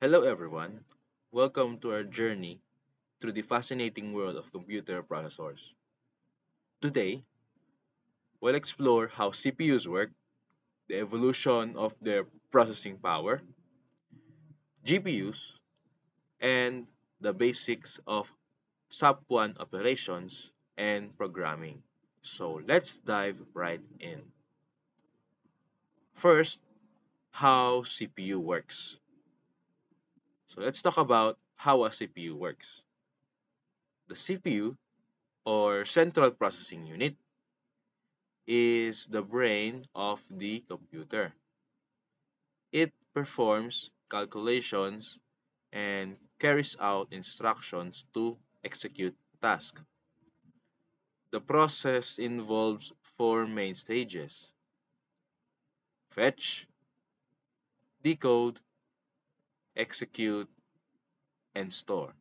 Hello, everyone. Welcome to our journey through the fascinating world of computer processors. Today, we'll explore how CPUs work, the evolution of their processing power, GPUs, and the basics of SAP1 operations and programming. So let's dive right in. First, how CPU works. So let's talk about how a CPU works. The CPU, or Central Processing Unit, is the brain of the computer. It performs calculations and carries out instructions to execute tasks. The process involves four main stages: fetch, decode, execute, and store.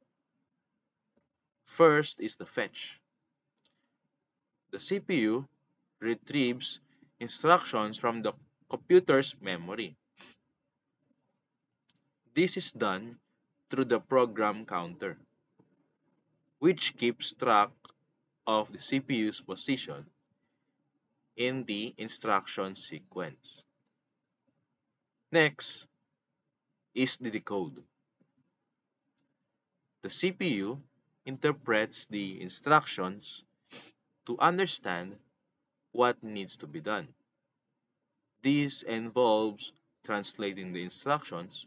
First is the fetch. The CPU retrieves instructions from the computer's memory. This is done through the program counter, which keeps track of the CPU's position in the instruction sequence. Next is the decode. The CPU interprets the instructions to understand what needs to be done. This involves translating the instructions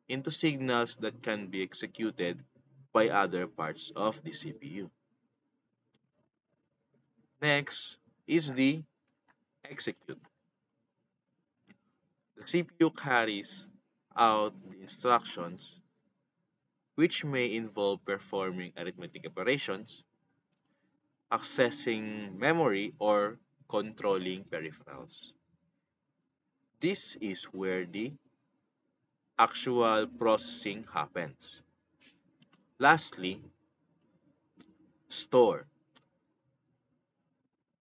into signals that can be executed by other parts of the CPU. Next is the execute. The CPU carries out the instructions, which may involve performing arithmetic operations, accessing memory, or controlling peripherals. This is where the actual processing happens. Lastly, store.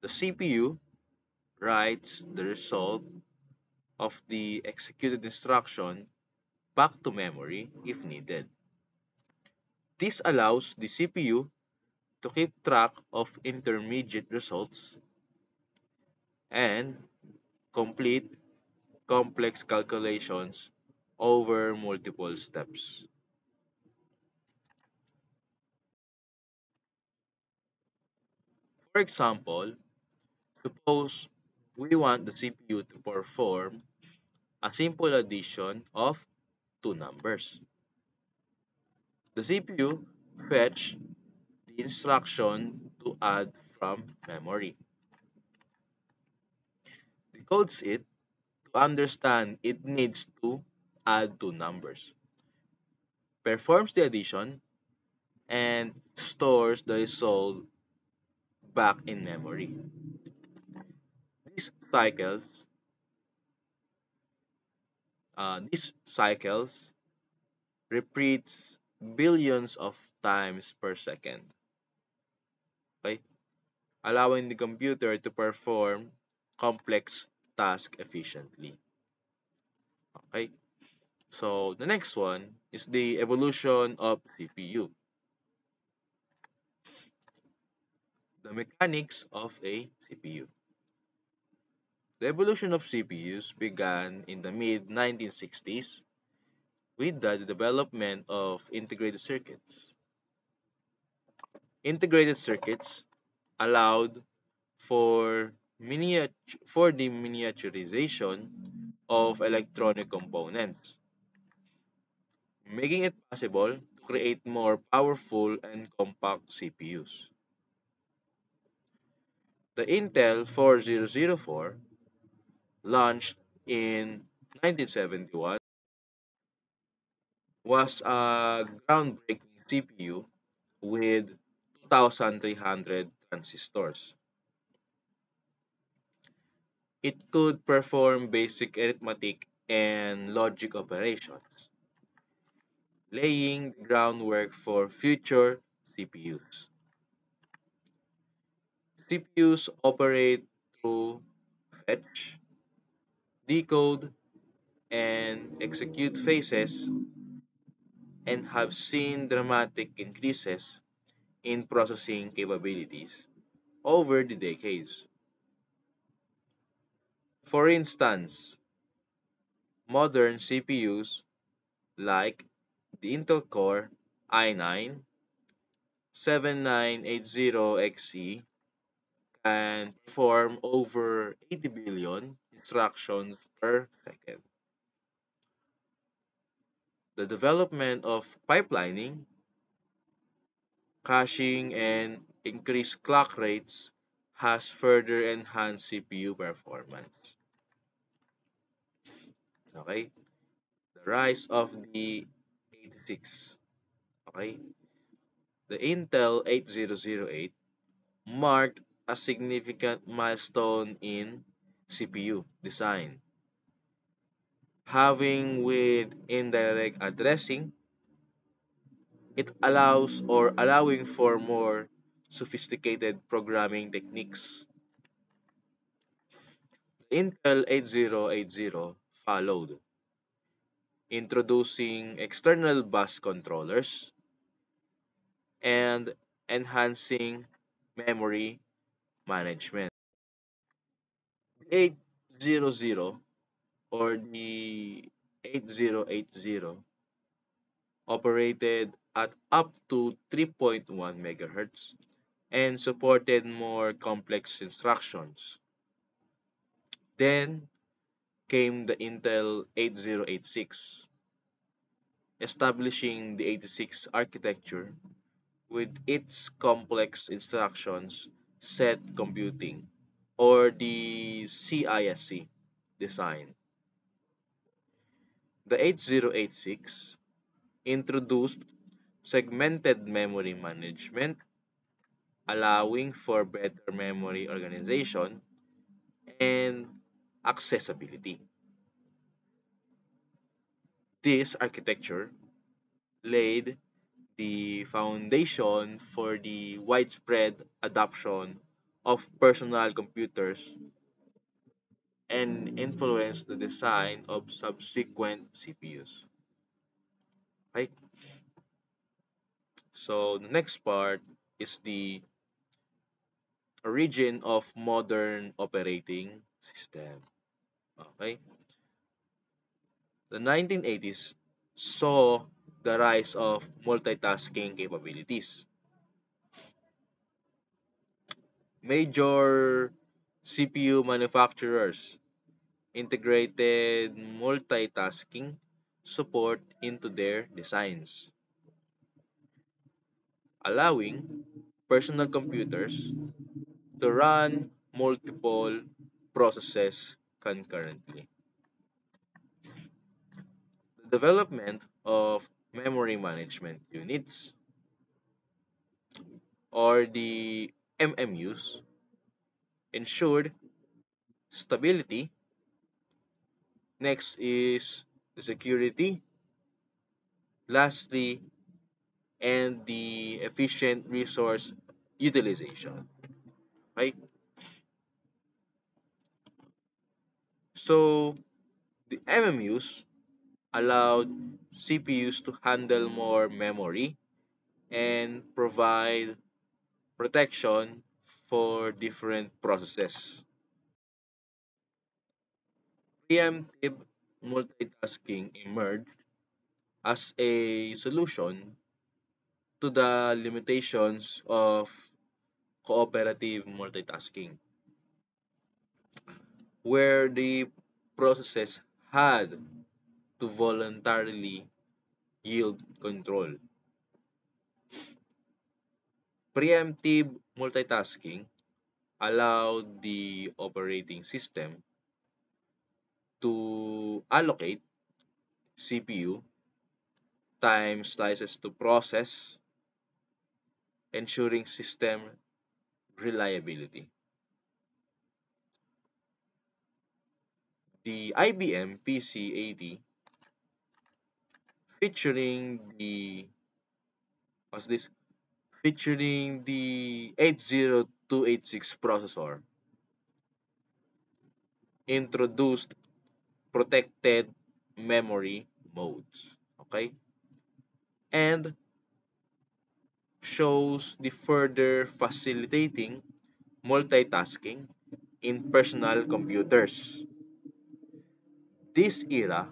The CPU writes the result of the executed instruction back to memory if needed. This allows the CPU to keep track of intermediate results and complete complex calculations over multiple steps. For example, suppose we want the CPU to perform a simple addition of two numbers. The CPU fetch the instruction to add from memory, decodes it to understand it needs to add two numbers, performs the addition, and stores the result back in memory. These cycles, these cycles repeats billions of times per second, okay? Allowing the computer to perform complex tasks efficiently. Okay? So the next one is the evolution of CPU. The mechanics of a CPU. The evolution of CPUs began in the mid 1960s with the development of integrated circuits. Integrated circuits allowed for for the miniaturization of electronic components, making it possible to create more powerful and compact CPUs. The Intel 4004, launched in 1971, was a groundbreaking CPU with 2,300 transistors. It could perform basic arithmetic and logic operations, laying the groundwork for future CPUs. CPUs operate through fetch, decode, and execute phases and have seen dramatic increases in processing capabilities over the decades. For instance, modern CPUs like the Intel Core i9 7980XE can perform over 80 billion instructions per second. The development of pipelining, caching, and increased clock rates has further enhanced CPU performance. Okay? The rise of the 86. Okay? The Intel 8008 marked a significant milestone in CPU design, having with indirect addressing, it allows or allowing for more sophisticated programming techniques. Intel 8080 followed, introducing external bus controllers and enhancing memory management. 800 or the 8080 operated at up to 3.1 MHz and supported more complex instructions. Then came the Intel 8086, establishing the 86 architecture with its complex instructions set computing or the CISC design. The 8086 introduced segmented memory management, allowing for better memory organization and accessibility. This architecture laid the foundation for the widespread adoption of personal computers and influenced the design of subsequent CPUs. Right? So the next part is the origin of modern operating system. Okay? The 1980s saw the rise of multitasking capabilities. Major CPU manufacturers integrated multitasking support into their designs, allowing personal computers to run multiple processes concurrently. The development of memory management units or the MMUs ensured stability. Next is the security. Lastly, and the efficient resource utilization. Right? So the MMUs allowed CPUs to handle more memory and provide protection for different processes. Preemptive multitasking emerged as a solution to the limitations of cooperative multitasking, where the processes had to voluntarily yield control. Preemptive multitasking allowed the operating system to allocate CPU time slices to process, ensuring system reliability. The IBM PC80 featuring the what's this featuring the 80286 processor introduced protected memory modes. Okay? and shows the further facilitating multitasking in personal computers. This era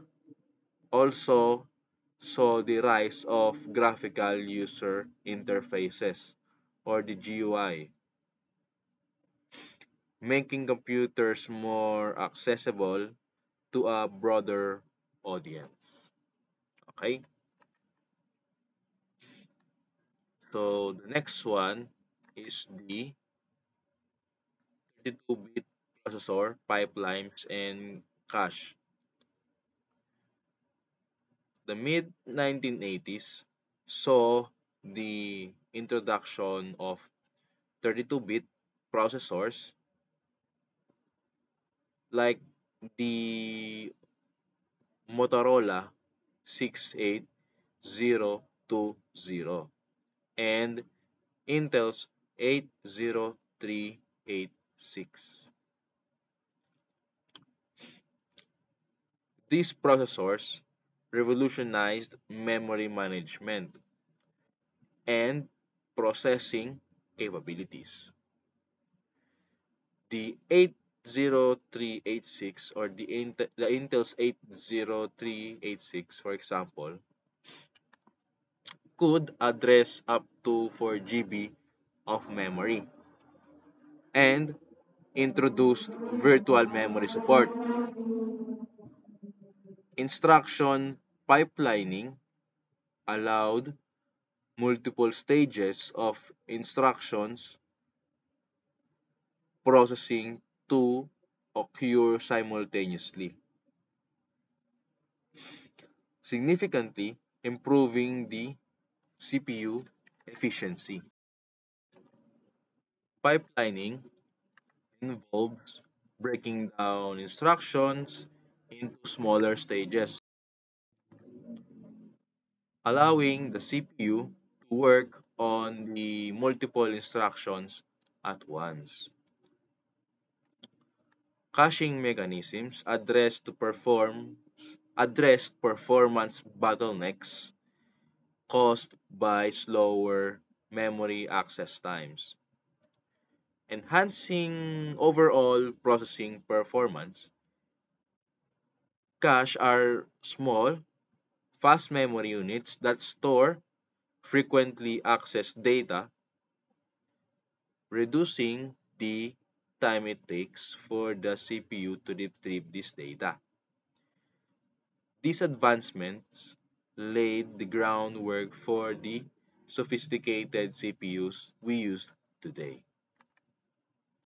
also saw the rise of graphical user interfaces or the GUI, making computers more accessible to a broader audience. Okay? So the next one is the 32-bit processor, pipelines, and cache. The mid 1980s saw the introduction of 32-bit processors like the Motorola 68020 and Intel's 80386. These processors revolutionized memory management and processing capabilities. The 80386 or the Intel's 80386, for example, could address up to 4 GB of memory and introduced virtual memory support. Instruction pipelining allowed multiple stages of instructions processing to occur simultaneously, significantly improving the CPU efficiency. Pipelining involves breaking down instructions into smaller stages, allowing the CPU to work on the multiple instructions at once. Caching mechanisms addressed performance bottlenecks caused by slower memory access times, enhancing overall processing performance. Cache are small, fast memory units that store frequently accessed data, reducing the time it takes for the CPU to retrieve this data. These advancements laid the groundwork for the sophisticated CPUs we use today.